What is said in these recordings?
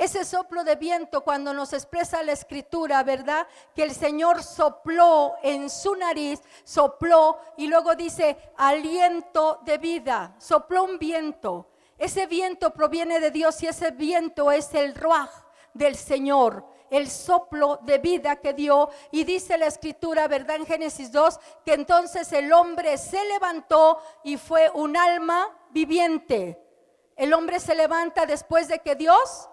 Ese soplo de viento, cuando nos expresa la Escritura, ¿verdad? Que el Señor sopló en su nariz, sopló y luego dice aliento de vida, sopló un viento. Ese viento proviene de Dios y ese viento es el ruaj del Señor, el soplo de vida que dio. Y dice la Escritura, ¿verdad? En Génesis 2, que entonces el hombre se levantó y fue un alma viviente. El hombre se levanta después de que Dios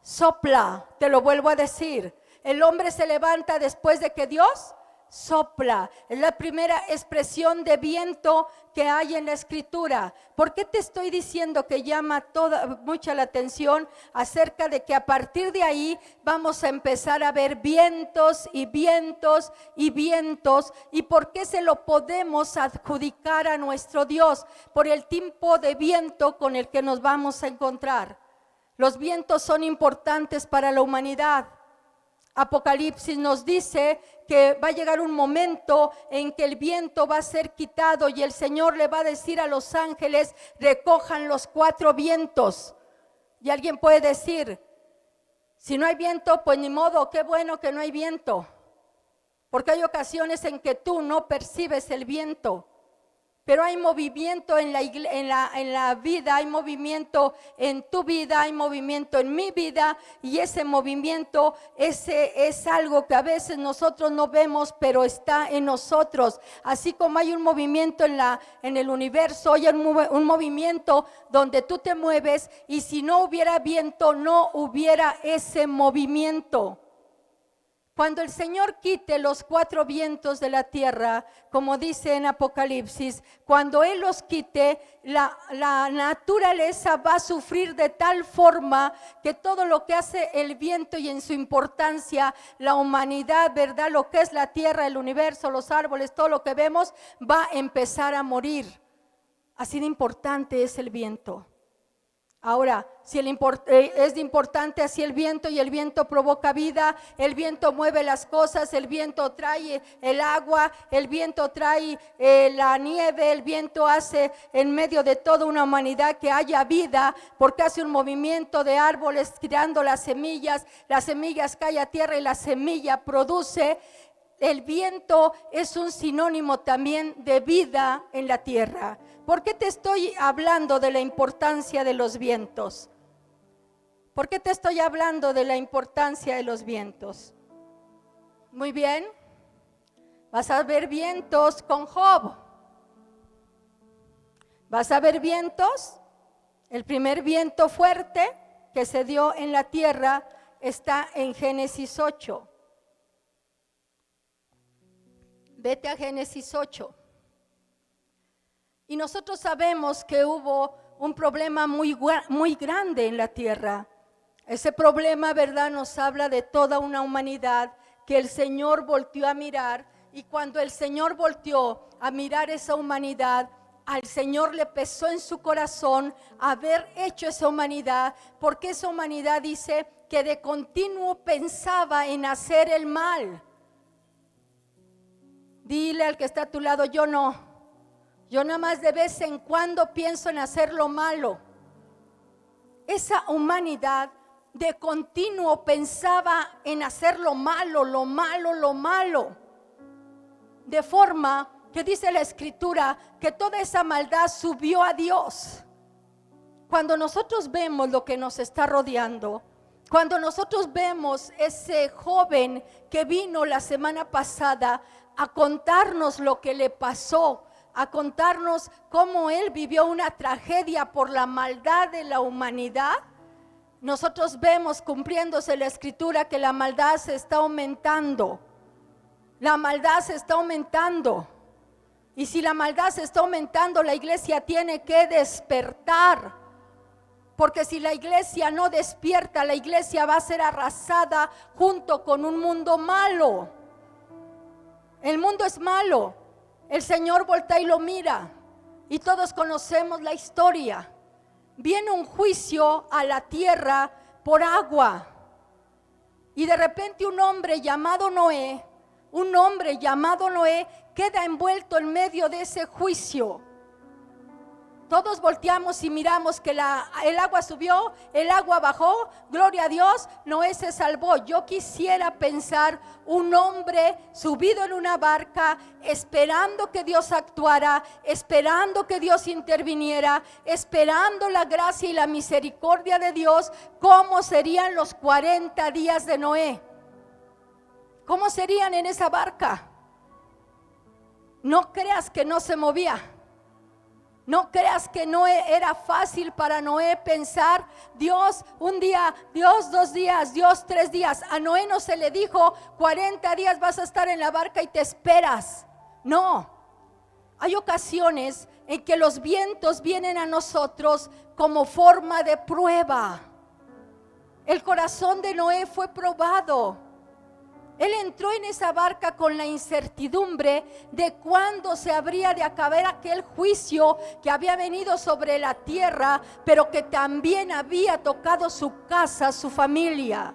sopla, te lo vuelvo a decir. El hombre se levanta después de que Dios sopla. Es la primera expresión de viento que hay en la Escritura. ¿Por qué te estoy diciendo que llama mucha la atención acerca de que a partir de ahí vamos a empezar a ver vientos y vientos y vientos? ¿Y por qué se lo podemos adjudicar a nuestro Dios? Por el tipo de viento con el que nos vamos a encontrar. Los vientos son importantes para la humanidad. Apocalipsis nos dice que va a llegar un momento en que el viento va a ser quitado y el Señor le va a decir a los ángeles, recojan los 4 vientos. Y alguien puede decir, si no hay viento, pues ni modo, qué bueno que no hay viento. Porque hay ocasiones en que tú no percibes el viento. Pero hay movimiento en la vida, hay movimiento en tu vida, hay movimiento en mi vida, y ese movimiento es algo que a veces nosotros no vemos, pero está en nosotros. Así como hay un movimiento en el universo, hay un movimiento donde tú te mueves, y si no hubiera viento, no hubiera ese movimiento. Cuando el Señor quite los 4 vientos de la tierra, como dice en Apocalipsis, cuando Él los quite, la naturaleza va a sufrir de tal forma que todo lo que hace el viento y en su importancia, la humanidad, ¿verdad? Lo que es la tierra, el universo, los árboles, todo lo que vemos, va a empezar a morir. Así de importante es el viento. Ahora, si es importante así el viento, y el viento provoca vida, el viento mueve las cosas, el viento trae el agua, el viento trae la nieve, el viento hace en medio de toda una humanidad que haya vida, porque hace un movimiento de árboles tirando las semillas caen a tierra y la semilla produce. El viento es un sinónimo también de vida en la tierra. ¿Por qué te estoy hablando de la importancia de los vientos? ¿Por qué te estoy hablando de la importancia de los vientos? Muy bien. Vas a ver vientos con Job. Vas a ver vientos. El primer viento fuerte que se dio en la tierra está en Génesis 8. Vete a Génesis 8. Y nosotros sabemos que hubo un problema muy grande en la tierra. Ese problema, ¿verdad?, nos habla de toda una humanidad que el Señor volteó a mirar. Y cuando el Señor volteó a mirar esa humanidad, al Señor le pesó en su corazón haber hecho esa humanidad, porque esa humanidad dice que de continuo pensaba en hacer el mal. Dile al que está a tu lado, yo no. Yo nada más de vez en cuando pienso en hacer lo malo. Esa humanidad de continuo pensaba en hacer lo malo, lo malo, lo malo. De forma que dice la Escritura que toda esa maldad subió a Dios. Cuando nosotros vemos lo que nos está rodeando, cuando nosotros vemos ese joven que vino la semana pasada a contarnos lo que le pasó, a contarnos cómo él vivió una tragedia por la maldad de la humanidad, nosotros vemos cumpliéndose la Escritura que la maldad se está aumentando. La maldad se está aumentando. Y si la maldad se está aumentando, la iglesia tiene que despertar. Porque si la iglesia no despierta, la iglesia va a ser arrasada junto con un mundo malo. El mundo es malo. El Señor voltea y lo mira, y todos conocemos la historia. Viene un juicio a la tierra por agua, y de repente un hombre llamado Noé queda envuelto en medio de ese juicio. Todos volteamos y miramos que el agua subió, el agua bajó, gloria a Dios, Noé se salvó. Yo quisiera pensar un hombre subido en una barca, esperando que Dios actuara, esperando que Dios interviniera, esperando la gracia y la misericordia de Dios. ¿Cómo serían los 40 días de Noé? ¿Cómo serían en esa barca? No creas que no se movía. No creas que no era fácil para Noé pensar, Dios un día, Dios 2 días, Dios 3 días. A Noé no se le dijo, 40 días vas a estar en la barca y te esperas. No, hay ocasiones en que los vientos vienen a nosotros como forma de prueba. El corazón de Noé fue probado. Él entró en esa barca con la incertidumbre de cuándo se habría de acabar aquel juicio que había venido sobre la tierra, pero que también había tocado su casa, su familia.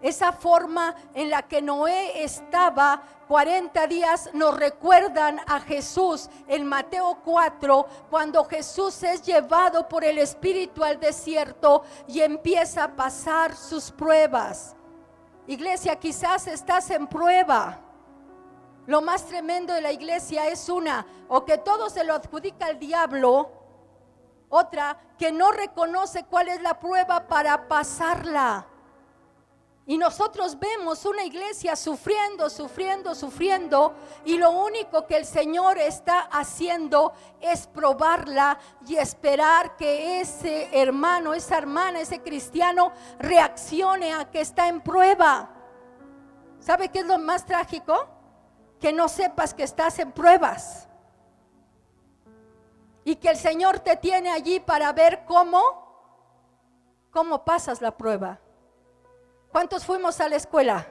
Esa forma en la que Noé estaba 40 días nos recuerdan a Jesús en Mateo 4, cuando Jesús es llevado por el Espíritu al desierto y empieza a pasar sus pruebas. Iglesia, quizás estás en prueba. Lo más tremendo de la iglesia es o que todo se lo adjudica al diablo, otra que no reconoce cuál es la prueba para pasarla. Y nosotros vemos una iglesia sufriendo, y lo único que el Señor está haciendo es probarla y esperar que ese hermano, esa hermana, ese cristiano reaccione a que está en prueba. ¿Sabe qué es lo más trágico? Que no sepas que estás en pruebas y que el Señor te tiene allí para ver cómo pasas la prueba. ¿Cuántos fuimos a la escuela?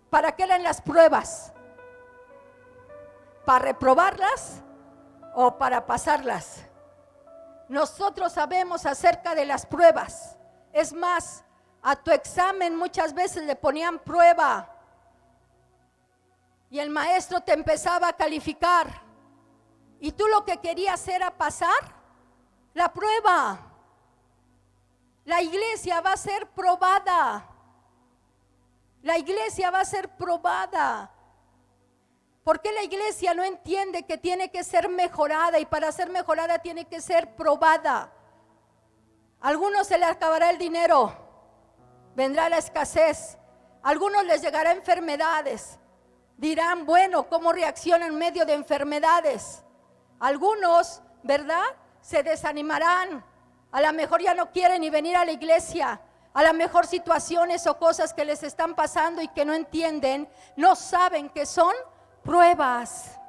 ¿Para qué eran las pruebas? ¿Para reprobarlas o para pasarlas? Nosotros sabemos acerca de las pruebas. Es más, a tu examen muchas veces le ponían prueba y el maestro te empezaba a calificar y tú lo que querías era pasar la prueba. La iglesia va a ser probada. La iglesia va a ser probada. ¿Por qué la iglesia no entiende que tiene que ser mejorada y para ser mejorada tiene que ser probada? A algunos se les acabará el dinero, vendrá la escasez, a algunos les llegará enfermedades. Dirán, bueno, ¿cómo reaccionan en medio de enfermedades? Algunos, ¿verdad? Se desanimarán. A lo mejor ya no quieren ni venir a la iglesia. A lo mejor situaciones o cosas que les están pasando y que no entienden, no saben que son pruebas.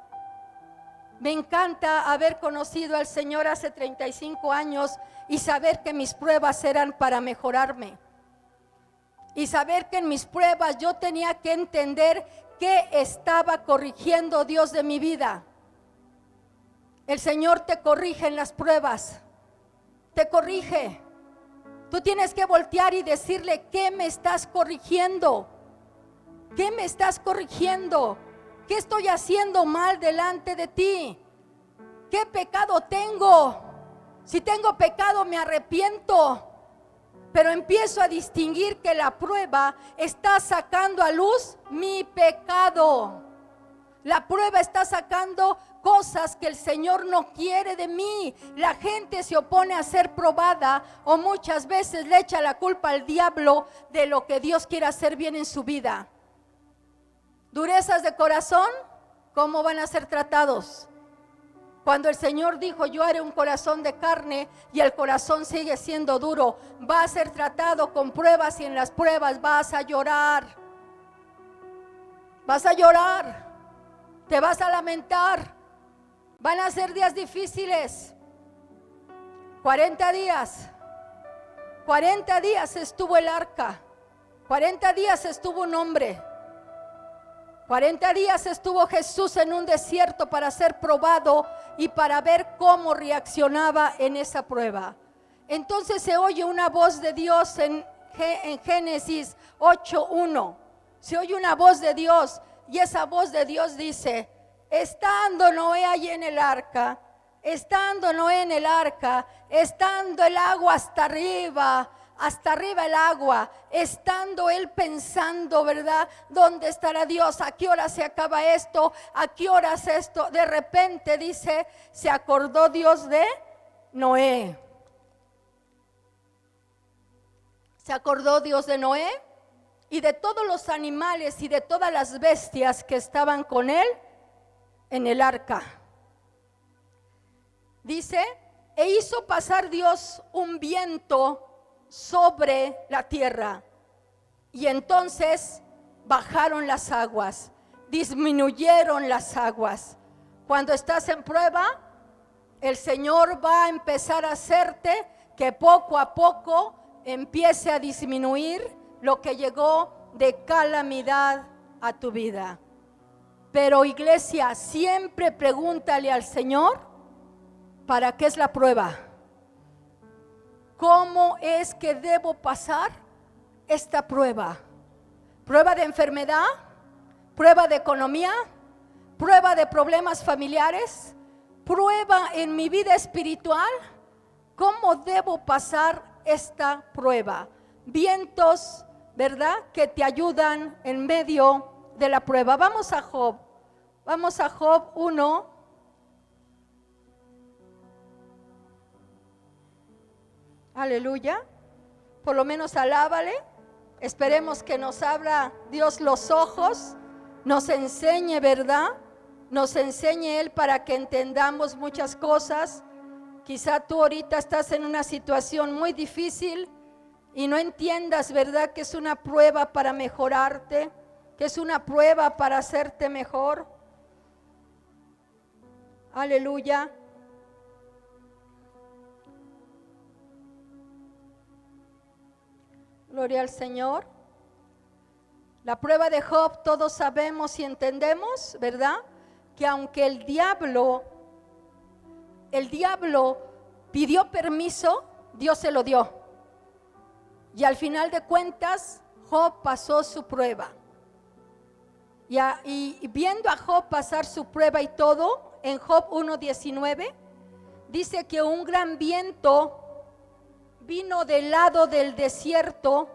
Me encanta haber conocido al Señor hace 35 años y saber que mis pruebas eran para mejorarme. Y saber que en mis pruebas yo tenía que entender qué estaba corrigiendo Dios de mi vida. El Señor te corrige en las pruebas. Te corrige. Tú tienes que voltear y decirle, ¿qué me estás corrigiendo? ¿Qué me estás corrigiendo? ¿Qué estoy haciendo mal delante de ti? ¿Qué pecado tengo? Si tengo pecado me arrepiento, pero empiezo a distinguir que la prueba está sacando a luz mi pecado. La prueba está sacando cosas que el Señor no quiere de mí. La gente se opone a ser probada o muchas veces le echa la culpa al diablo de lo que Dios quiere hacer bien en su vida. Durezas de corazón, ¿cómo van a ser tratados? Cuando el Señor dijo, yo haré un corazón de carne y el corazón sigue siendo duro, va a ser tratado con pruebas y en las pruebas vas a llorar. Vas a llorar. Te vas a lamentar. Van a ser días difíciles. 40 días. 40 días estuvo el arca. 40 días estuvo un hombre. 40 días estuvo Jesús en un desierto para ser probado y para ver cómo reaccionaba en esa prueba. Entonces se oye una voz de Dios en Génesis 8:1. Se oye una voz de Dios. Y esa voz de Dios dice, estando Noé allí en el arca, estando Noé en el arca, estando el agua hasta arriba el agua, estando él pensando, ¿verdad? ¿Dónde estará Dios? ¿A qué hora se acaba esto? ¿A qué horas esto? De repente dice, se acordó Dios de Noé. Se acordó Dios de Noé y de todos los animales y de todas las bestias que estaban con él en el arca. Dice, e hizo pasar Dios un viento sobre la tierra, y entonces bajaron las aguas, disminuyeron las aguas. Cuando estás en prueba, el Señor va a empezar a hacerte que poco a poco empiece a disminuir lo que llegó de calamidad a tu vida. Pero iglesia, siempre pregúntale al Señor, ¿para qué es la prueba? ¿Cómo es que debo pasar esta prueba? ¿Prueba de enfermedad? ¿Prueba de economía? ¿Prueba de problemas familiares? ¿Prueba en mi vida espiritual? ¿Cómo debo pasar esta prueba? Vientos, ¿verdad?, que te ayudan en medio de la prueba. Vamos a Job 1. Aleluya. Por lo menos alábale. Esperemos que nos abra Dios los ojos, nos enseñe, ¿verdad? Nos enseñe Él para que entendamos muchas cosas. Quizá tú ahorita estás en una situación muy difícil y no entiendas, ¿verdad?, que es una prueba para mejorarte, que es una prueba para hacerte mejor. Aleluya. Gloria al Señor. La prueba de Job, todos sabemos y entendemos, ¿verdad?, que aunque el diablo pidió permiso, Dios se lo dio. Y al final de cuentas, Job pasó su prueba. Y viendo a Job pasar su prueba y todo, en Job 1:19, dice que un gran viento vino del lado del desierto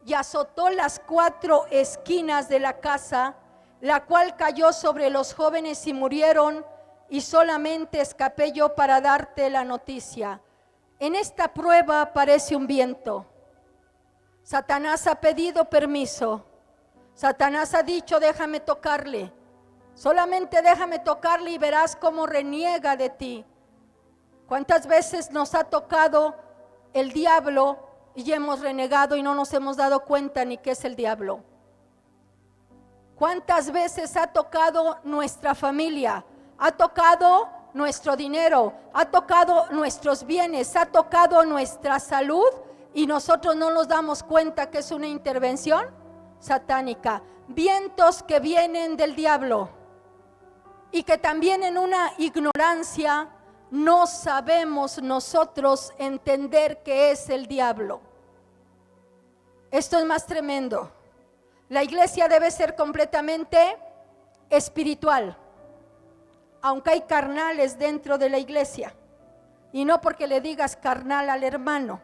y azotó las 4 esquinas de la casa, la cual cayó sobre los jóvenes y murieron, y solamente escapé yo para darte la noticia. En esta prueba aparece un viento. Satanás ha pedido permiso. Satanás ha dicho, déjame tocarle. Solamente déjame tocarle y verás cómo reniega de ti. ¿Cuántas veces nos ha tocado el diablo y hemos renegado y no nos hemos dado cuenta ni qué es el diablo? ¿Cuántas veces ha tocado nuestra familia? Ha tocado nuestro dinero, ha tocado nuestros bienes, ha tocado nuestra salud y nosotros no nos damos cuenta que es una intervención satánica. Vientos que vienen del diablo y que también en una ignorancia no sabemos nosotros entender qué es el diablo. Esto es más tremendo. La iglesia debe ser completamente espiritual, aunque hay carnales dentro de la iglesia. Y no porque le digas carnal al hermano.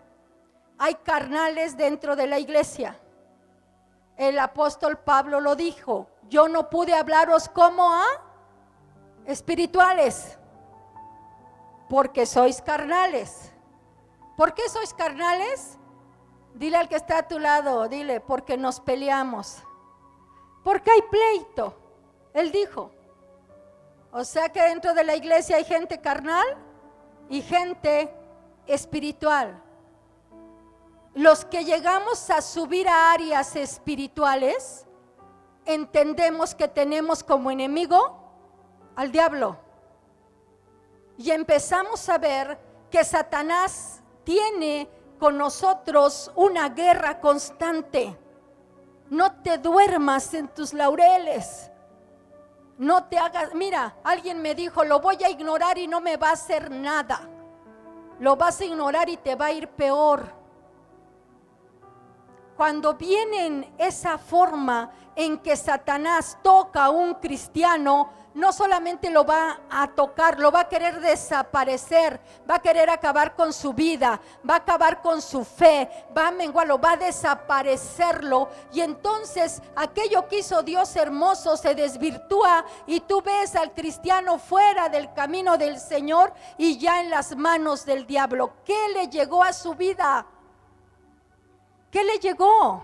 Hay carnales dentro de la iglesia. El apóstol Pablo lo dijo: yo no pude hablaros como a espirituales, porque sois carnales. ¿Por qué sois carnales? Dile al que está a tu lado, dile, porque nos peleamos. Porque hay pleito, él dijo. O sea que dentro de la iglesia hay gente carnal y gente espiritual. Los que llegamos a subir a áreas espirituales, entendemos que tenemos como enemigo al diablo. Y empezamos a ver que Satanás tiene con nosotros una guerra constante. No te duermas en tus laureles. No te hagas, mira, alguien me dijo, lo voy a ignorar y no me va a hacer nada. Lo vas a ignorar y te va a ir peor. cuando viene esa forma en que Satanás toca a un cristiano, no solamente lo va a tocar, lo va a querer desaparecer, va a querer acabar con su vida, va a acabar con su fe, va a menguarlo, va a desaparecerlo. Y entonces aquello que hizo Dios hermoso se desvirtúa y tú ves al cristiano fuera del camino del Señor y ya en las manos del diablo. ¿Qué le llegó a su vida? ¿Qué le llegó?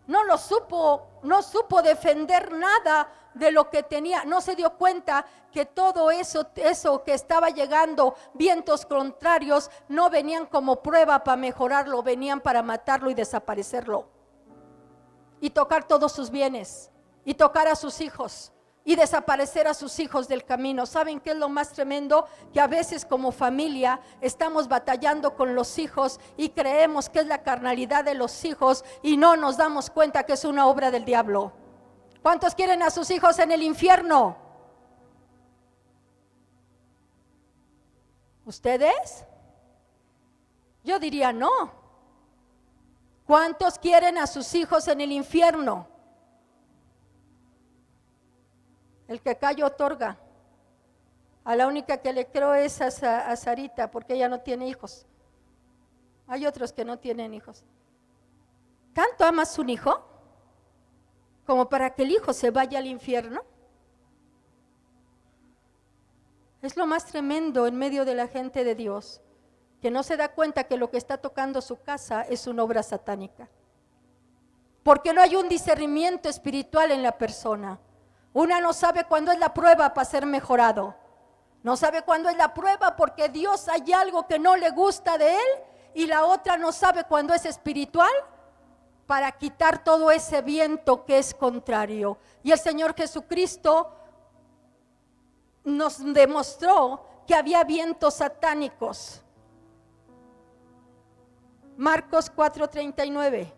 No supo defender nada de lo que tenía. No se dio cuenta que todo eso que estaba llegando, vientos contrarios, no venían como prueba para mejorarlo, venían para matarlo y desaparecerlo. Y tocar todos sus bienes, y tocar a sus hijos, y desaparecer a sus hijos del camino. ¿Saben qué es lo más tremendo? Que a veces como familia estamos batallando con los hijos y creemos que es la carnalidad de los hijos y no nos damos cuenta que es una obra del diablo. ¿Cuántos quieren a sus hijos en el infierno? ¿Ustedes? Yo diría no. ¿Cuántos quieren a sus hijos en el infierno? El que calla otorga. A la única que le creo es a Sarita, porque ella no tiene hijos. Hay otros que no tienen hijos. ¿Tanto amas un hijo como para que el hijo se vaya al infierno? Es lo más tremendo en medio de la gente de Dios, que no se da cuenta que lo que está tocando su casa es una obra satánica. Porque no hay un discernimiento espiritual en la persona. Una no sabe cuándo es la prueba para ser mejorado. No sabe cuándo es la prueba porque Dios hay algo que no le gusta de él. Y la otra no sabe cuándo es espiritual para quitar todo ese viento que es contrario. Y el Señor Jesucristo nos demostró que había vientos satánicos. Marcos 4:39.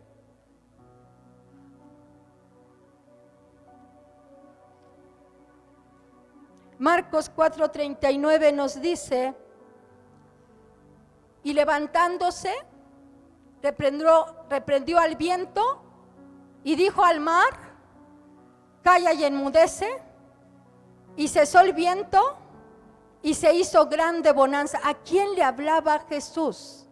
Marcos 4:39 nos dice: y levantándose, reprendió al viento y dijo al mar: calla y enmudece. Y cesó el viento y se hizo grande bonanza. ¿A quién le hablaba Jesús?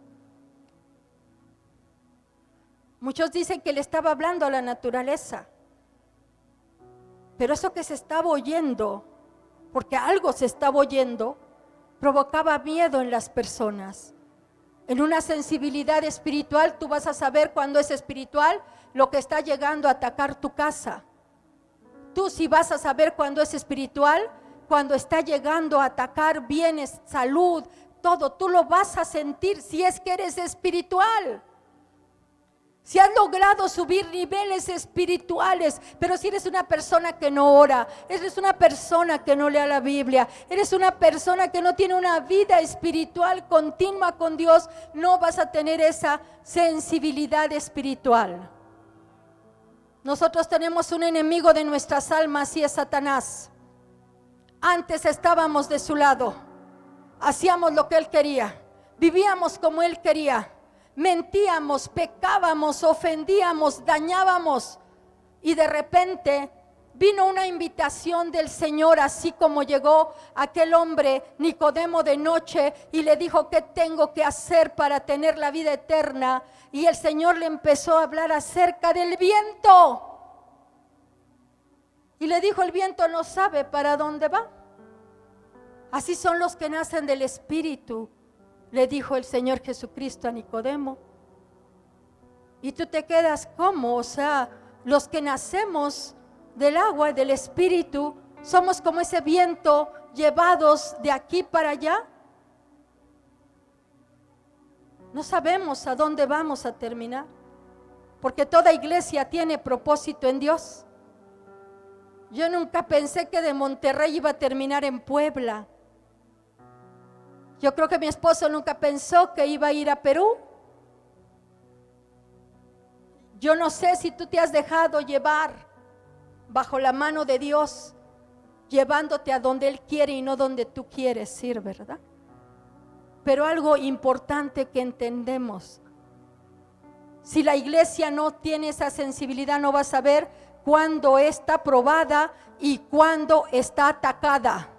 Muchos dicen que le estaba hablando a la naturaleza, pero eso que se estaba oyendo, porque algo se estaba oyendo, provocaba miedo en las personas. En una sensibilidad espiritual, tú vas a saber cuando es espiritual lo que está llegando a atacar tu casa. Tú sí vas a saber cuando es espiritual, cuando está llegando a atacar bienes, salud, todo. Tú lo vas a sentir si es que eres espiritual. Si has logrado subir niveles espirituales, pero si eres una persona que no ora, eres una persona que no lee la Biblia, eres una persona que no tiene una vida espiritual continua con Dios, no vas a tener esa sensibilidad espiritual. Nosotros tenemos un enemigo de nuestras almas y es Satanás. Antes estábamos de su lado, hacíamos lo que él quería, vivíamos como él quería. Mentíamos, pecábamos, ofendíamos, dañábamos y de repente vino una invitación del Señor, así como llegó aquel hombre Nicodemo de noche y le dijo: ¿qué tengo que hacer para tener la vida eterna? Y el Señor le empezó a hablar acerca del viento y le dijo: el viento no sabe para dónde va. Así son los que nacen del Espíritu, le dijo el Señor Jesucristo a Nicodemo. Y tú te quedas como, o sea, los que nacemos del agua y del Espíritu, somos como ese viento llevados de aquí para allá. No sabemos a dónde vamos a terminar, porque toda iglesia tiene propósito en Dios. Yo nunca pensé que de Monterrey iba a terminar en Puebla. Yo creo que mi esposo nunca pensó que iba a ir a Perú. Yo no sé si tú te has dejado llevar bajo la mano de Dios, llevándote a donde Él quiere y no donde tú quieres ir, ¿verdad? Pero algo importante que entendemos: Si la iglesia no tiene esa sensibilidad, no va a saber cuándo está probada y cuándo está atacada.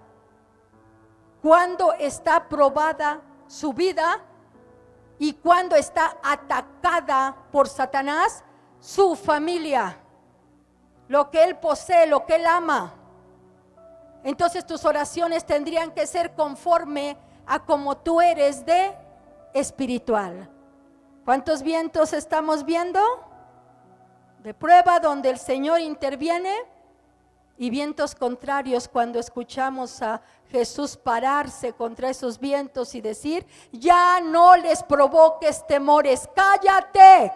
Cuándo está probada su vida y cuándo está atacada por Satanás su familia, lo que él posee, lo que él ama. Entonces tus oraciones tendrían que ser conforme a como tú eres de espiritual. ¿Cuántos vientos estamos viendo? De prueba donde el Señor interviene, y vientos contrarios cuando escuchamos a Jesús pararse contra esos vientos y decir: ya no les provoques temores, cállate,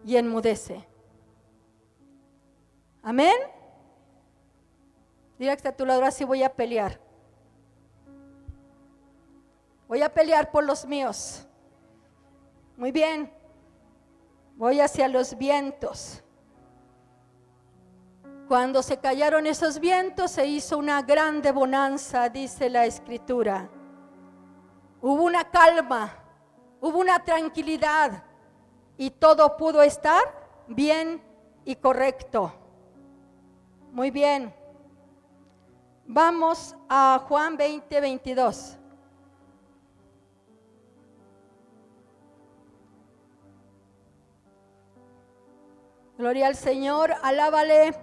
y enmudece. Amén. Dile a tu lado: así voy a pelear. Voy a pelear por los míos. Muy bien. Voy hacia los vientos. Cuando se callaron esos vientos, se hizo una grande bonanza, dice la Escritura. Hubo una calma, hubo una tranquilidad, y todo pudo estar bien y correcto. Muy bien. Vamos a Juan 20, 22. Gloria al Señor, alábale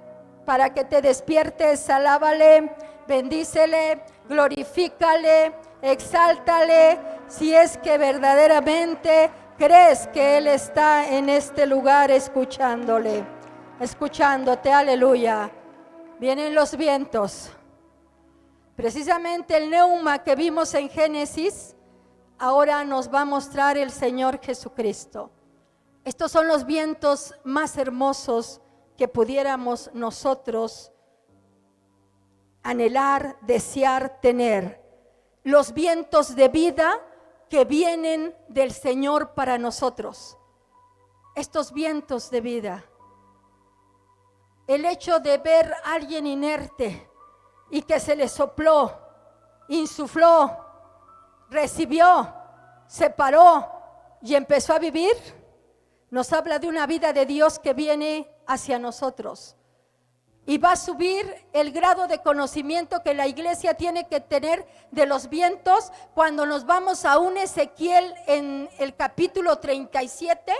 para que te despiertes, alábale, bendícele, glorifícale, exáltale, si es que verdaderamente crees que Él está en este lugar escuchándote, aleluya. Vienen los vientos. Precisamente el neuma que vimos en Génesis, ahora nos va a mostrar el Señor Jesucristo. Estos son los vientos más hermosos que pudiéramos nosotros anhelar, desear, tener. Los vientos de vida que vienen del Señor para nosotros. Estos vientos de vida. El hecho de ver a alguien inerte y que se le sopló, insufló, recibió, se paró y empezó a vivir, nos habla de una vida de Dios que viene hacia nosotros. Y va a subir el grado de conocimiento que la iglesia tiene que tener de los vientos cuando nos vamos a un Ezequiel en el capítulo 37,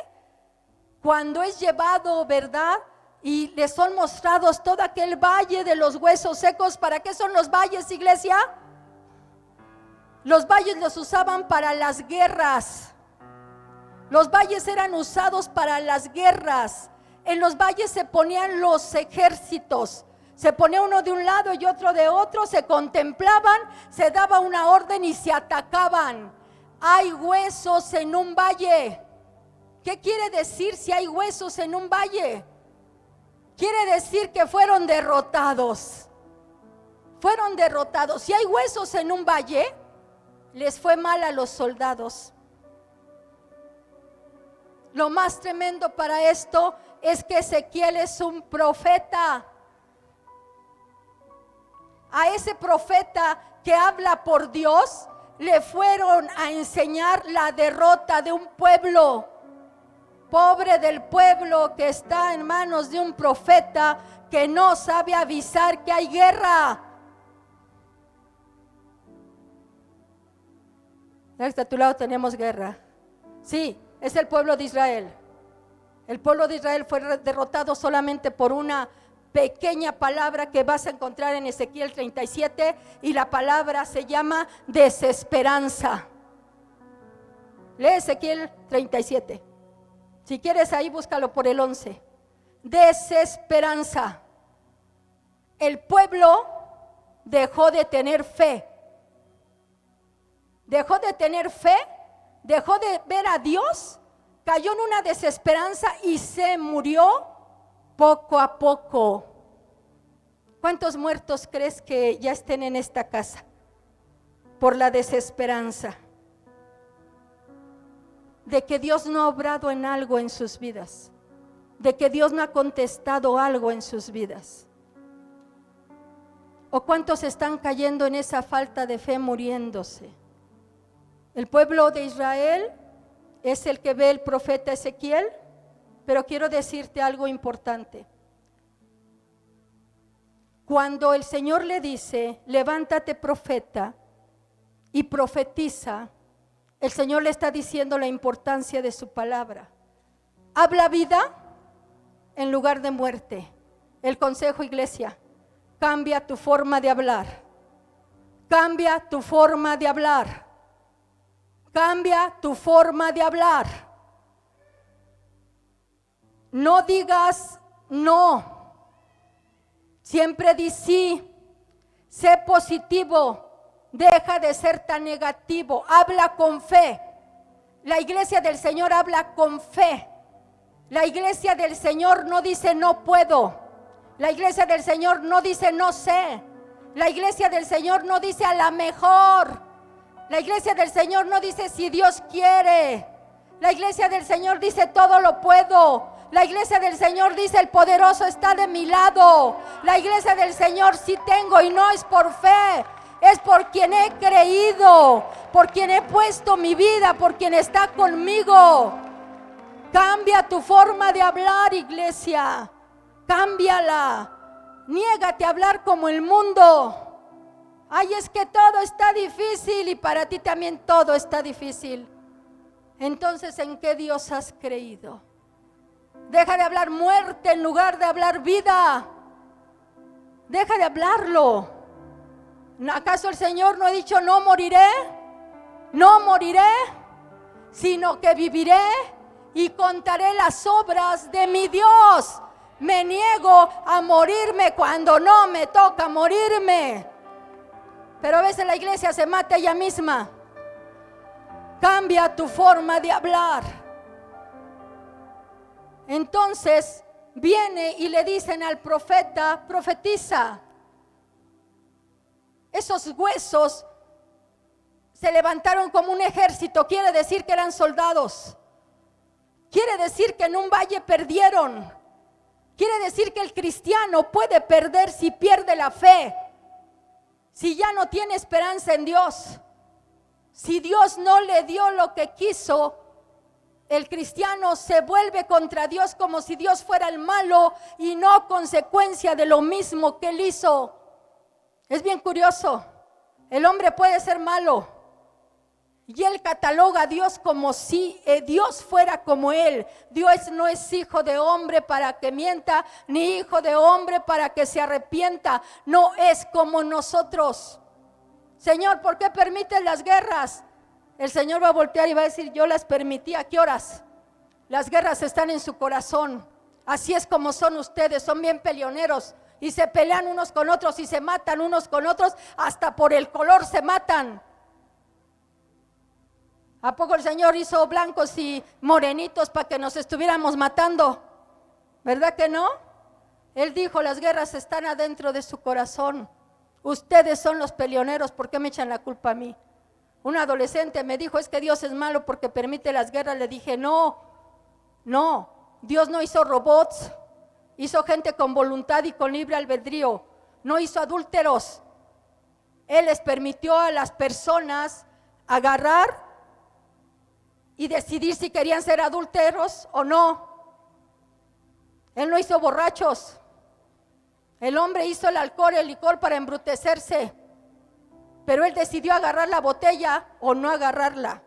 cuando es llevado, ¿verdad? Y les son mostrados todo aquel valle de los huesos secos. ¿Para qué son los valles, iglesia? Los valles los usaban para las guerras. Los valles eran usados para las guerras. En los valles se ponían los ejércitos. Se ponía uno de un lado y otro de otro, se contemplaban, se daba una orden y se atacaban. Hay huesos en un valle. ¿Qué quiere decir si hay huesos en un valle? Quiere decir que fueron derrotados. Fueron derrotados. Si hay huesos en un valle, les fue mal a los soldados. Lo más tremendo para esto es que Ezequiel es un profeta. A ese profeta que habla por Dios, le fueron a enseñar la derrota de un pueblo. Pobre del pueblo que está en manos de un profeta que no sabe avisar que hay guerra. A tu lado tenemos guerra. Sí, es el pueblo de Israel. El pueblo de Israel fue derrotado solamente por una pequeña palabra que vas a encontrar en Ezequiel 37, y la palabra se llama desesperanza. Lee Ezequiel 37. Si quieres ahí búscalo por el 11. Desesperanza. El pueblo dejó de tener fe. Dejó de tener fe, dejó de ver a Dios, cayó en una desesperanza y se murió poco a poco. ¿Cuántos muertos crees que ya estén en esta casa por la desesperanza de que Dios no ha obrado en algo en sus vidas, de que Dios no ha contestado algo en sus vidas? ¿O cuántos están cayendo en esa falta de fe, muriéndose? El pueblo de Israel es el que ve el profeta Ezequiel, pero quiero decirte algo importante. Cuando el Señor le dice, levántate profeta y profetiza, el Señor le está diciendo la importancia de su palabra. Habla vida en lugar de muerte. El consejo, iglesia, cambia tu forma de hablar. Cambia tu forma de hablar. Cambia tu forma de hablar. No digas no. Siempre di sí. Sé positivo. Deja de ser tan negativo. Habla con fe. La iglesia del Señor habla con fe. La iglesia del Señor no dice no puedo. La iglesia del Señor no dice no sé. La iglesia del Señor no dice a la mejor. La iglesia del Señor no dice si Dios quiere. La iglesia del Señor dice todo lo puedo. La iglesia del Señor dice el poderoso está de mi lado. La iglesia del Señor sí tengo y no es por fe. Es por quien he creído, por quien he puesto mi vida, por quien está conmigo. Cambia tu forma de hablar, iglesia. Cámbiala. Niégate a hablar como el mundo. Ay, es que todo está difícil y para ti también todo está difícil. Entonces, ¿en qué Dios has creído? Deja de hablar muerte en lugar de hablar vida. Deja de hablarlo. ¿Acaso el Señor no ha dicho no moriré? No moriré, sino que viviré y contaré las obras de mi Dios. Me niego a morirme cuando no me toca morirme. Pero a veces la iglesia se mata ella misma. Cambia tu forma de hablar. Entonces viene y le dicen al profeta, profetiza. Esos huesos se levantaron como un ejército, quiere decir que eran soldados. Quiere decir que en un valle perdieron. Quiere decir que el cristiano puede perder si pierde la fe. Si ya no tiene esperanza en Dios. Si Dios no le dio lo que quiso, el cristiano se vuelve contra Dios como si Dios fuera el malo y no consecuencia de lo mismo que él hizo. Es bien curioso. El hombre puede ser malo y él cataloga a Dios como si Dios fuera como él. Dios no es hijo de hombre para que mienta, ni hijo de hombre para que se arrepienta. No es como nosotros. Señor, ¿por qué permites las guerras? El Señor va a voltear y va a decir, yo las permití. ¿A qué horas? Las guerras están en su corazón. Así es como son ustedes, son bien peleoneros. Y se pelean unos con otros y se matan unos con otros, hasta por el color se matan. ¿A poco el Señor hizo blancos y morenitos para que nos estuviéramos matando? ¿Verdad que no? Él dijo, las guerras están adentro de su corazón. Ustedes son los peleoneros, ¿por qué me echan la culpa a mí? Un adolescente me dijo, es que Dios es malo porque permite las guerras. Le dije, no, Dios no hizo robots. Hizo gente con voluntad y con libre albedrío. No hizo adúlteros. Él les permitió a las personas agarrar y decidir si querían ser adúlteros o no. Él no hizo borrachos. El hombre hizo el alcohol y el licor para embrutecerse. Pero él decidió agarrar la botella o no agarrarla.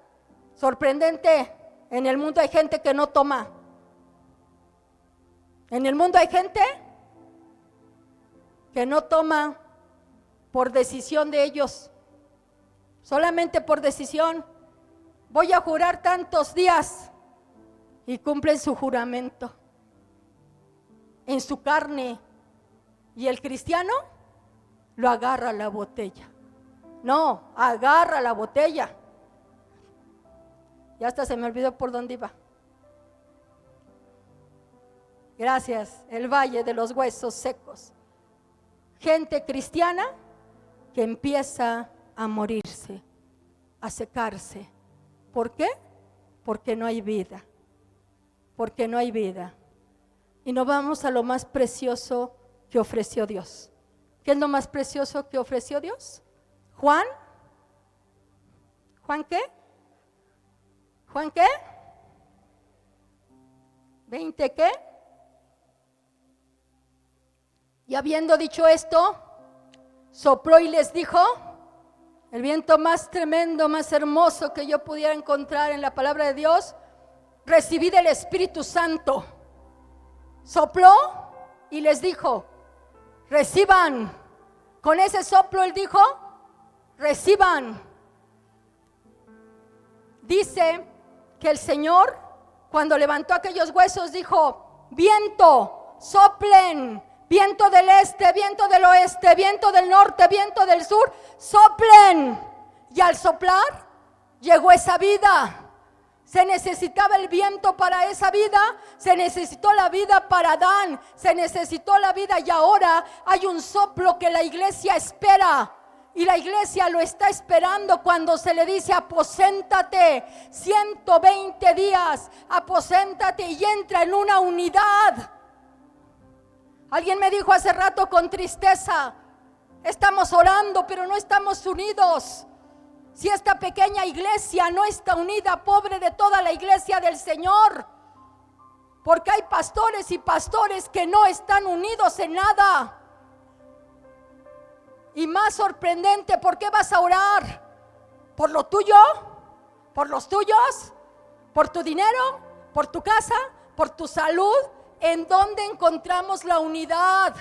Sorprendente, en el mundo hay gente que no toma. En el mundo hay gente que no toma por decisión de ellos, solamente por decisión. Voy a jurar tantos días y cumplen su juramento en su carne. Y el cristiano lo agarra la botella. No, agarra la botella. Ya hasta se me olvidó por dónde iba. Gracias, el valle de los huesos secos. Gente cristiana que empieza a morirse, a secarse. ¿Por qué? Porque no hay vida. Porque no hay vida. Y nos vamos a lo más precioso que ofreció Dios. ¿Qué es lo más precioso que ofreció Dios? ¿Juan? ¿Juan qué? ¿Juan qué? ¿20 qué? Y habiendo dicho esto, sopló y les dijo, el viento más tremendo, más hermoso que yo pudiera encontrar en la palabra de Dios, recibid el Espíritu Santo. Sopló y les dijo, reciban. Con ese soplo él dijo, reciban. Dice que el Señor, cuando levantó aquellos huesos, dijo, viento, soplen. Viento del este, viento del oeste, viento del norte, viento del sur, soplen. Y al soplar, llegó esa vida. Se necesitaba el viento para esa vida, se necesitó la vida para Adán, se necesitó la vida y ahora hay un soplo que la iglesia espera. Y la iglesia lo está esperando cuando se le dice aposéntate, 120 días, aposéntate y entra en una unidad. Alguien me dijo hace rato con tristeza, estamos orando pero no estamos unidos. Si esta pequeña iglesia no está unida, pobre de toda la iglesia del Señor. Porque hay pastores y pastores que no están unidos en nada. Y más sorprendente, ¿por qué vas a orar? ¿Por lo tuyo? ¿Por los tuyos? ¿Por tu dinero? ¿Por tu casa? ¿Por tu salud? ¿En dónde encontramos la unidad?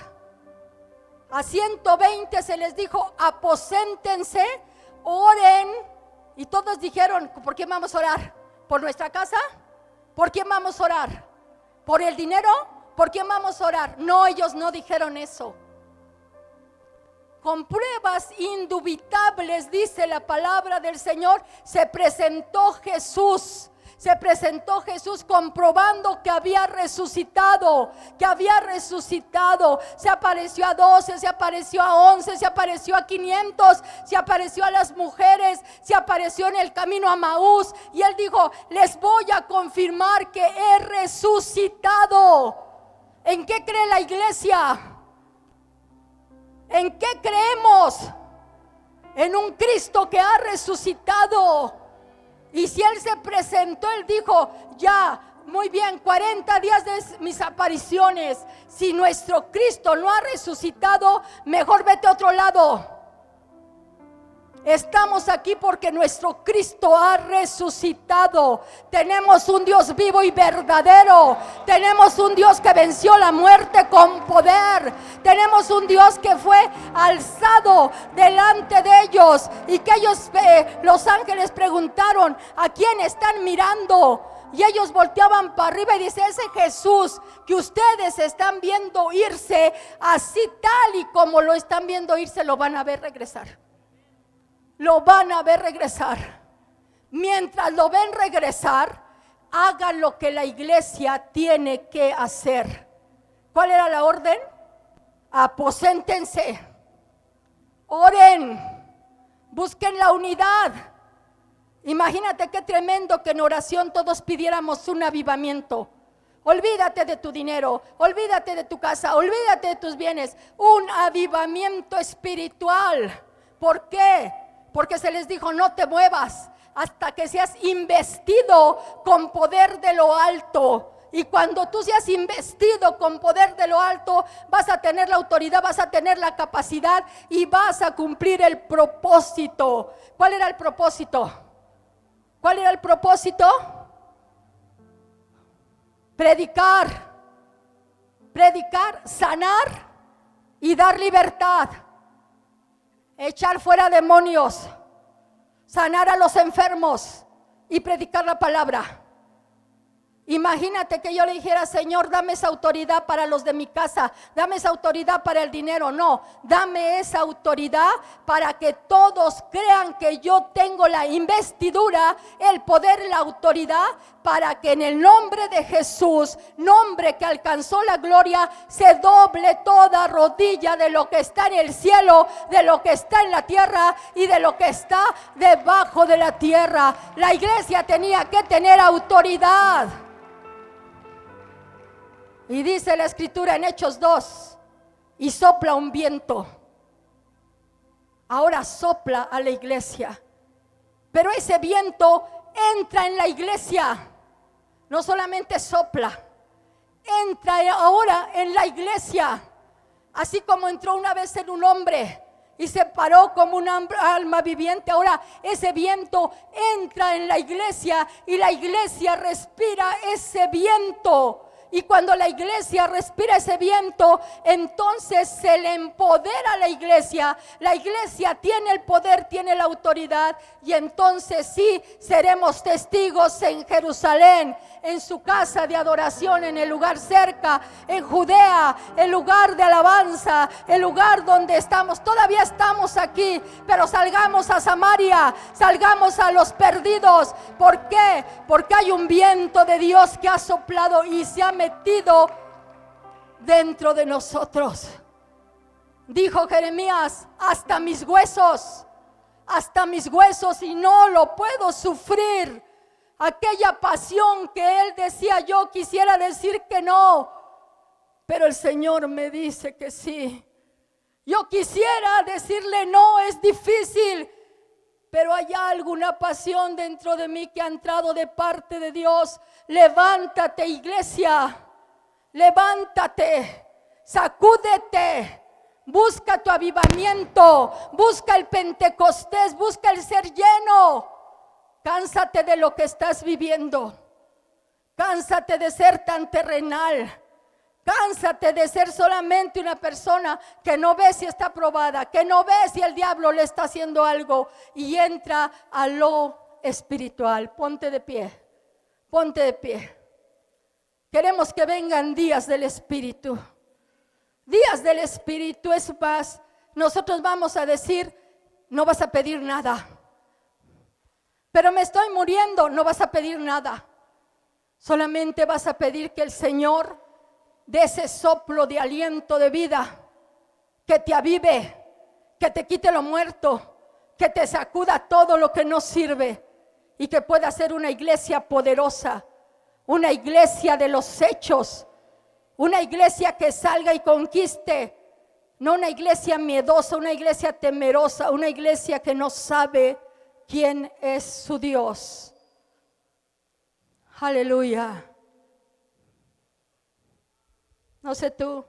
A 120 se les dijo, aposéntense, oren. Y todos dijeron, ¿por quién vamos a orar? ¿Por nuestra casa? ¿Por quién vamos a orar? ¿Por el dinero? ¿Por quién vamos a orar? No, ellos no dijeron eso. Con pruebas indubitables, dice la palabra del Señor, se presentó Jesús. Se presentó Jesús comprobando que había resucitado, Se apareció a 12, se apareció a 11, se apareció a 500, se apareció a las mujeres, se apareció en el camino a Maús. Y él dijo, les voy a confirmar que he resucitado. ¿En qué cree la iglesia? ¿En qué creemos? En un Cristo que ha resucitado. Y si Él se presentó, Él dijo, ya, muy bien, 40 días de mis apariciones. Si nuestro Cristo no ha resucitado, mejor vete a otro lado. Estamos aquí porque nuestro Cristo ha resucitado. Tenemos un Dios vivo y verdadero. Tenemos un Dios que venció la muerte con poder. Tenemos un Dios que fue alzado delante de ellos. Y que ellos, los ángeles preguntaron, ¿a quién están mirando? Y ellos volteaban para arriba y dice, ese Jesús que ustedes están viendo irse, así tal y como lo están viendo irse, lo van a ver regresar. Lo van a ver regresar. Mientras lo ven regresar, hagan lo que la iglesia tiene que hacer. ¿Cuál era la orden? Aposéntense, oren, busquen la unidad. Imagínate qué tremendo que en oración todos pidiéramos un avivamiento. Olvídate de tu dinero, olvídate de tu casa, olvídate de tus bienes. Un avivamiento espiritual. ¿Por qué? Porque se les dijo, no te muevas hasta que seas investido con poder de lo alto. Y cuando tú seas investido con poder de lo alto, vas a tener la autoridad, vas a tener la capacidad y vas a cumplir el propósito. ¿Cuál era el propósito? ¿Cuál era el propósito? Predicar, sanar y dar libertad. Echar fuera demonios, sanar a los enfermos y predicar la palabra. Imagínate que yo le dijera, Señor, dame esa autoridad para los de mi casa, dame esa autoridad para el dinero. No, dame esa autoridad para que todos crean que yo tengo la investidura, el poder y la autoridad, para que en el nombre de Jesús, nombre que alcanzó la gloria, se doble toda rodilla de lo que está en el cielo, de lo que está en la tierra y de lo que está debajo de la tierra. La iglesia tenía que tener autoridad. Y dice la escritura en Hechos 2, y sopla un viento. Ahora sopla a la iglesia. Pero ese viento entra en la iglesia. No solamente sopla, entra ahora en la iglesia, así como entró una vez en un hombre y se paró como un alma viviente. Ahora ese viento entra en la iglesia y la iglesia respira ese viento. Y cuando la iglesia respira ese viento, entonces se le empodera a la iglesia. La iglesia tiene el poder, tiene la autoridad. Y entonces sí seremos testigos en Jerusalén, en su casa de adoración, en el lugar cerca, en Judea, el lugar de alabanza, el lugar donde estamos. Todavía estamos aquí, pero salgamos a Samaria, salgamos a los perdidos. ¿Por qué? Porque hay un viento de Dios que ha soplado y se ha metido dentro de nosotros. Dijo Jeremías: hasta mis huesos, y no lo puedo sufrir. Aquella pasión que él decía, yo quisiera decir que no, pero el Señor me dice que sí. Yo quisiera decirle no, es difícil, pero hay alguna pasión dentro de mí que ha entrado de parte de Dios. Levántate, iglesia, levántate, sacúdete, busca tu avivamiento, busca el Pentecostés, busca el ser lleno. Cánsate de lo que estás viviendo, cánsate de ser tan terrenal, cánsate de ser solamente una persona que no ve si está probada, que no ve si el diablo le está haciendo algo, y entra a lo espiritual. Ponte de pie, ponte de pie. Queremos que vengan días del Espíritu. Días del Espíritu es más. Nosotros vamos a decir: no vas a pedir nada. Pero me estoy muriendo, no vas a pedir nada. Solamente vas a pedir que el Señor dé ese soplo de aliento de vida, que te avive, que te quite lo muerto, que te sacuda todo lo que no sirve, y que pueda ser una iglesia poderosa, una iglesia de los hechos, una iglesia que salga y conquiste, no una iglesia miedosa, una iglesia temerosa, una iglesia que no sabe quién es su Dios. Aleluya. No sé tú,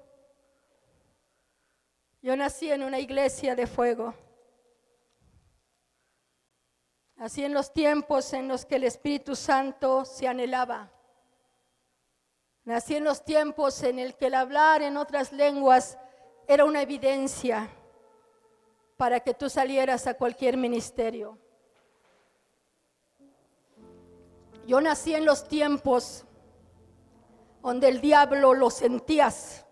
yo nací en una iglesia de fuego. Nací en los tiempos en los que el Espíritu Santo se anhelaba. Nací en los tiempos en el que el hablar en otras lenguas era una evidencia para que tú salieras a cualquier ministerio. Yo nací en los tiempos donde el diablo lo sentías.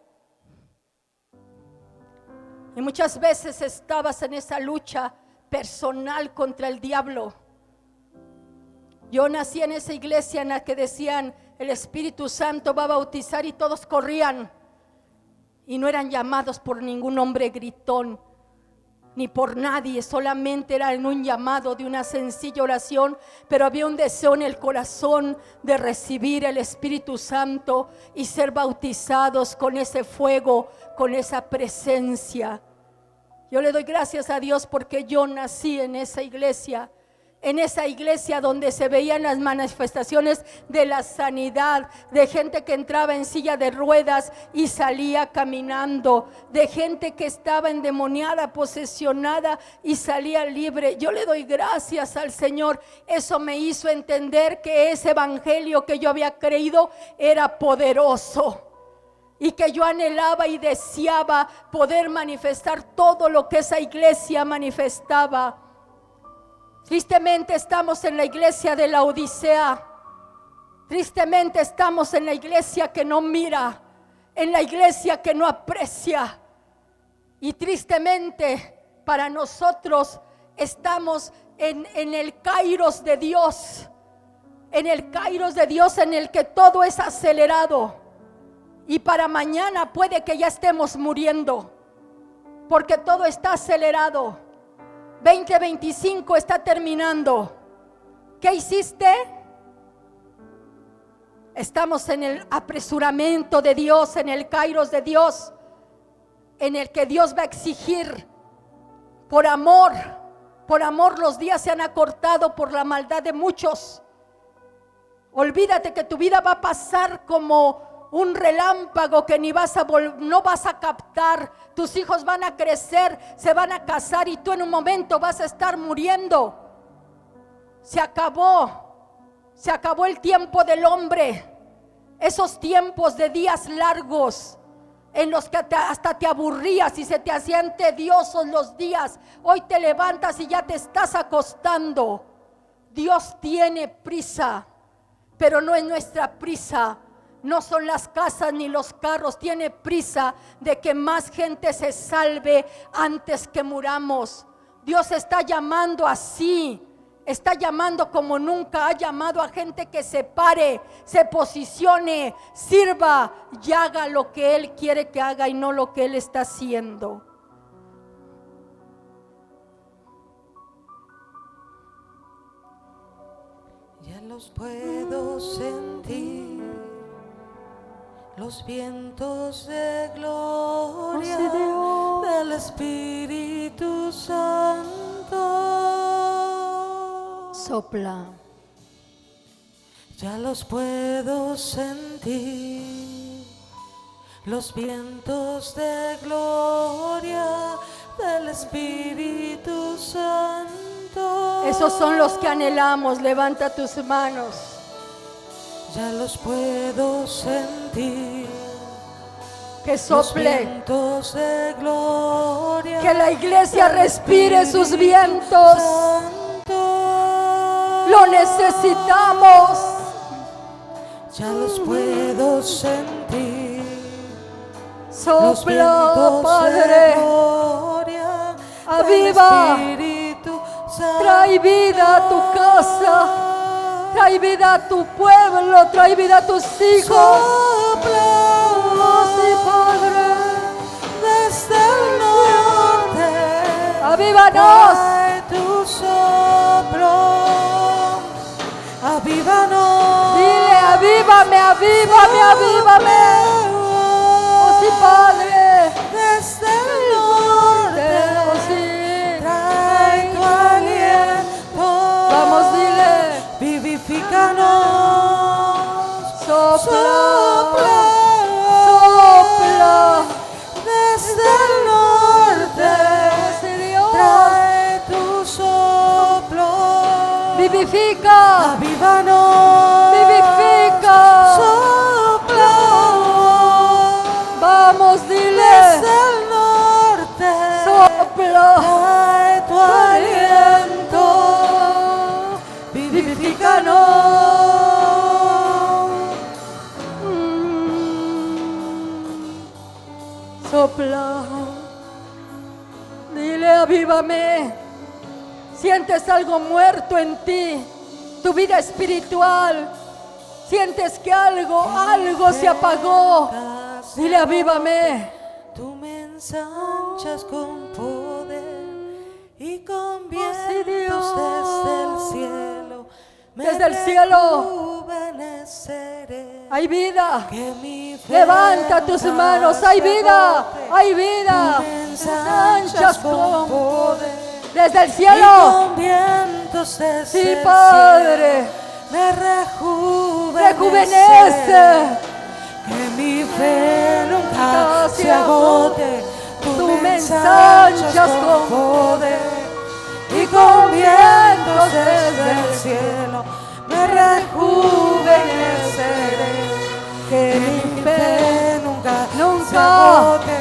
Y muchas veces estabas en esa lucha personal contra el diablo. Yo nací en esa iglesia en la que decían: el Espíritu Santo va a bautizar, y todos corrían. Y no eran llamados por ningún hombre gritón, ni por nadie, solamente era en un llamado de una sencilla oración, pero había un deseo en el corazón de recibir el Espíritu Santo y ser bautizados con ese fuego, con esa presencia. Yo le doy gracias a Dios porque yo nací en esa iglesia donde se veían las manifestaciones de la sanidad, de gente que entraba en silla de ruedas y salía caminando, de gente que estaba endemoniada, posesionada y salía libre. Yo le doy gracias al Señor. Eso me hizo entender que ese evangelio que yo había creído era poderoso, y que yo anhelaba y deseaba poder manifestar todo lo que esa iglesia manifestaba. Tristemente estamos en la iglesia de la Odisea. Tristemente estamos en la iglesia que no mira, en la iglesia que no aprecia. Y tristemente para nosotros estamos en el kairos de Dios. En el kairos de Dios en el que todo es acelerado. Y para mañana puede que ya estemos muriendo, porque todo está acelerado. 2025 está terminando. ¿Qué hiciste? Estamos en el apresuramiento de Dios, en el kairos de Dios, en el que Dios va a exigir por amor. Por amor los días se han acortado por la maldad de muchos. Olvídate que tu vida va a pasar como un relámpago que ni no vas a captar. Tus hijos van a crecer, se van a casar y tú en un momento vas a estar muriendo. Se acabó el tiempo del hombre. Esos tiempos de días largos en los que hasta te aburrías y se te hacían tediosos los días. Hoy te levantas y ya te estás acostando. Dios tiene prisa, pero no es nuestra prisa. No son las casas ni los carros. Tiene prisa de que más gente se salve antes que muramos. Dios está llamando así. Está llamando como nunca ha llamado a gente que se pare, se posicione, sirva y haga lo que Él quiere que haga y no lo que Él está haciendo. Ya los puedo sentir, los vientos de gloria del Espíritu Santo. Sopla. Ya los puedo sentir, los vientos de gloria del Espíritu Santo. Esos son los que anhelamos. Levanta tus manos. Ya los puedo sentir, que sople, los vientos de gloria, que la iglesia respire sus vientos. Lo necesitamos. Ya los puedo sentir. Sopla, Padre. Gloria, aviva. Trae vida a tu casa. Trae vida a tu pueblo. Trae vida a tus hijos. Sopla, oh, sí, Padre. Desde el norte. Avívanos. Trae tu soplo. Avívanos. Dile, avívame, avívame, avívame. Oh, sí, Padre. Desde el norte. Oh, sí. Trae tu aliento. Vamos, dile. Vivifícanos. Sopla. Sopla. Desde el norte. Oh, sí, Dios. Trae tu soplo. Vivifica. Avívanos. Vivifica. Sopla. Vamos, dile. Desde el norte. Sopla. Trae tu aliento. Vivifícanos. Sopla. Dile, avívame. Sientes algo muerto en ti, tu vida espiritual. Sientes que algo se apagó. Dile, avívame. Tú me ensanchas con poder y con vientos sí, Dios. desde el cielo. Me Desde el cielo. rejuveneceré. Hay vida. Que mi fe Levanta tus nunca manos. Hay se vida. agote. Hay vida. Tú me ensanchas con poder Desde el y cielo. con vientos desde Sí, el Padre. cielo. Me rejuvenece. Rejuvenece. Que mi fe nunca se se agote. Tú me ensanchas con poder y con vientos desde el cielo. Me rejuveneceré. Que mi fe nunca se agote.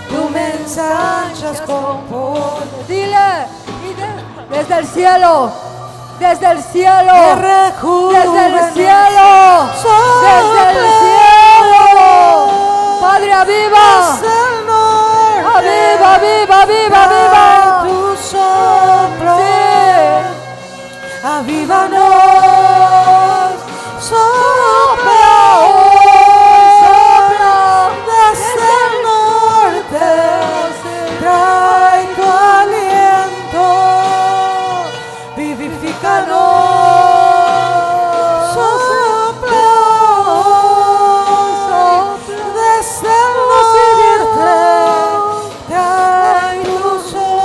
Tú me ensanchas con poder. Dile, desde el cielo, desde el cielo, Me desde el rejuvenece. cielo, desde el cielo. Padre, aviva, Desde el norte. aviva, aviva, aviva, aviva. Trae tu soplo. Sí. Avívanos. Sopla. Sopla. Desde el norte. Trae tu aliento. Vivifícanos. Sopla. Desde el norte. Trae tu soplo.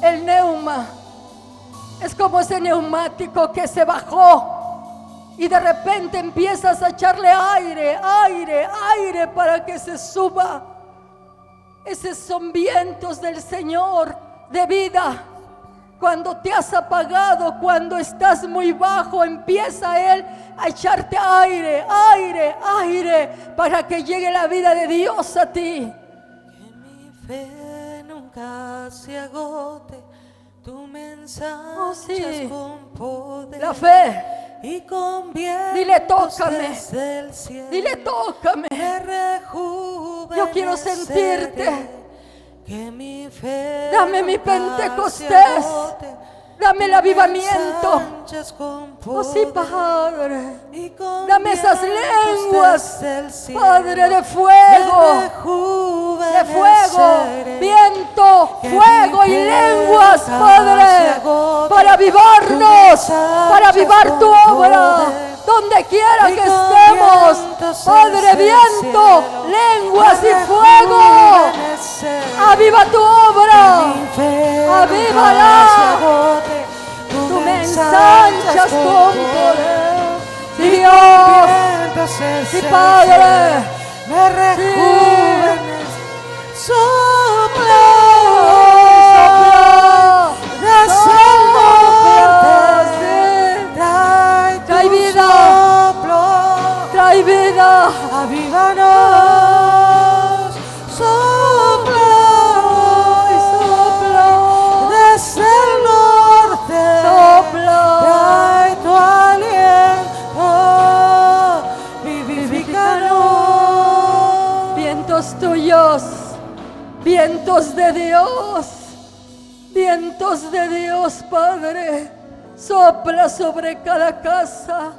el neuma. Es como ese neumático que se bajó y de repente empiezas a echarle aire, aire, aire para que se suba. Esos son vientos del Señor de vida. Cuando te has apagado, cuando estás muy bajo, empieza Él a echarte aire, aire, aire, para que llegue la vida de Dios a ti. Que mi fe nunca se agote, tú me ensanchas sí. con poder. La fe. Y con vientos Dile, tócame. desde el cielo. Dile, tócame. Me rejuveneceré. Yo quiero sentirte. Que mi fe Dame mi nunca Pentecostés. se agote, Dame el avivamiento. ensanchas con Oh sí, poder. Padre. Y con Dame esas vientos lenguas, desde el cielo. Padre, de fuego. De fuego, viento, fuego y lenguas, Padre, para avivarnos, para avivar tu obra, donde quiera que estemos, Padre, viento, lenguas y fuego, aviva tu obra, avívala, tú me ensanchas con poder, sí Dios, sí Padre, me rejuveneces. Sopla, desde el norte, trae vida, trae vida, avívanos, sopla, desde el norte, trae tu aliento, vivifícanos. vientos tuyos. Vientos de Dios, Padre, sopla sobre cada casa,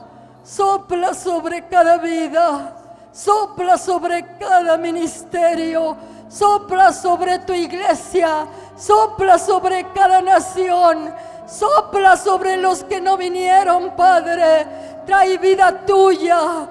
sopla sobre cada vida, sopla sobre cada ministerio, sopla sobre tu iglesia, sopla sobre cada nación, sopla sobre los que no vinieron, Padre, trae vida tuya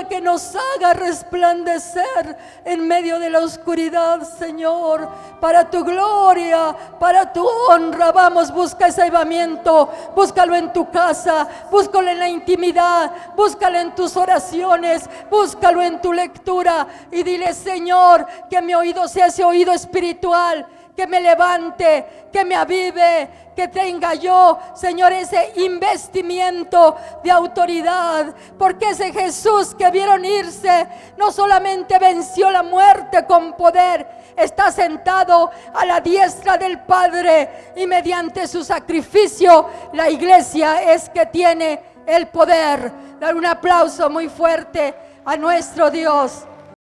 que nos haga resplandecer en medio de la oscuridad, Señor, para tu gloria, para tu honra. Vamos, busca ese avivamiento, búscalo en tu casa, búscalo en la intimidad, búscalo en tus oraciones, búscalo en tu lectura y dile, Señor, que mi oído sea ese oído espiritual, que me levante, que me avive, que tenga yo, Señor, ese investimiento de autoridad, porque ese Jesús que vieron irse no solamente venció la muerte con poder, está sentado a la diestra del Padre y mediante su sacrificio la iglesia es que tiene el poder. Dar un aplauso muy fuerte a nuestro Dios.